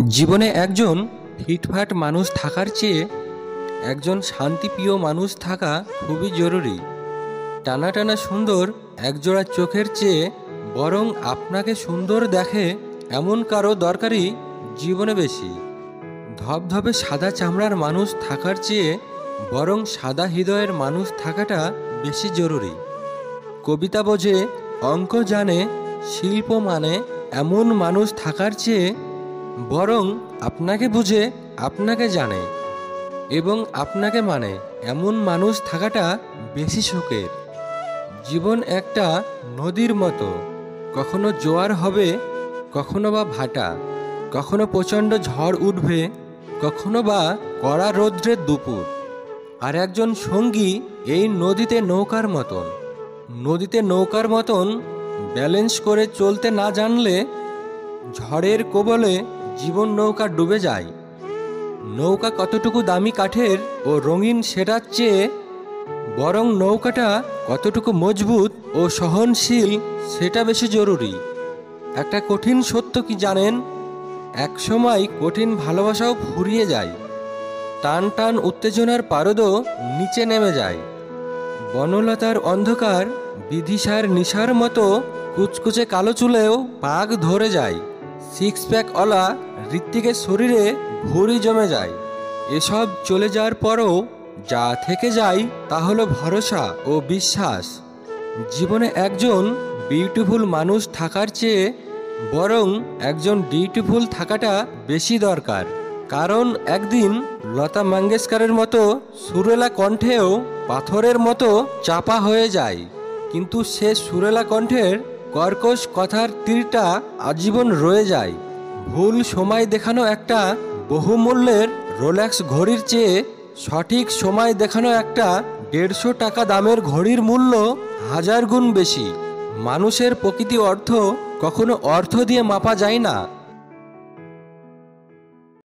জীবনে একজন ফিটফাট মানুষ থাকার চেয়ে একজন শান্তিপ্রিয় মানুষ থাকা খুবই জরুরি। টানা টানা সুন্দর একজোড়া চোখের চেয়ে বরং আপনাকে সুন্দর দেখে এমন কারো দরকারই জীবনে বেশি। ধবধবে সাদা চামড়ার মানুষ থাকার চেয়ে বরং সাদা হৃদয়ের মানুষ থাকাটা বেশি জরুরি। কবিতা বোঝে, অঙ্ক জানে, শিল্প মানে এমন মানুষ থাকার চেয়ে বরং আপনাকে বুঝে, আপনাকে জানে এবং আপনাকে মানে এমন মানুষ থাকাটা বেশি সুখের। জীবন একটা নদীর মতো, কখনো জোয়ার হবে, কখনো বা ভাটা, কখনো প্রচণ্ড ঝড় উঠবে, কখনো বা কড়া রৌদ্রের দুপুর। আর একজন সঙ্গী এই নদীতে নৌকার মতন। নদীতে নৌকার মতন ব্যালেন্স করে চলতে না জানলে ঝড়ের কবলে জীবন নৌকা ডুবে যায়। নৌকা কতটুকু দামি কাঠের ও রঙিন সেটার চেয়ে বরং নৌকাটা কতটুকু মজবুত ও সহনশীল সেটা বেশি জরুরি। একটা কঠিন সত্য কি জানেন? একসময় কঠিন ভালোবাসাও ফুরিয়ে যায়, টান টান উত্তেজনার পারদও নিচে নেমে যায়। বনলতার অন্ধকার বিধিসার নিশার মতো কুচকুচে কালো চুলেও পাক ধরে যায়। সিক্স প্যাকওয়ালা ঋত্বিকের শরীরে ভুঁড়ি জমে যায়। এসব চলে যাওয়ার পরও যা থেকে যায় তা হলো ভরসা ও বিশ্বাস। জীবনে একজন বিউটিফুল মানুষ থাকার চেয়ে বরং একজন ডিউটিফুল থাকাটা বেশি দরকার। কারণ একদিন লতা মঙ্গেশকরের মতো সুরেলা কণ্ঠেও পাথরের মতো চাপা হয়ে যায়, কিন্তু সে সুরেলা কণ্ঠের কর্কশ কথার তীরটা আজীবন রয়ে যায়। ভুল সময় দেখানো একটা বহুমূল্যের রোলেক্স ঘড়ির চেয়ে সঠিক সময় দেখানো একটা 150 টাকা দামের ঘড়ির মূল্য 1000 গুণ বেশি। মানুষের প্রকৃতি অর্থ কখনো অর্থ দিয়ে মাপা যায় না।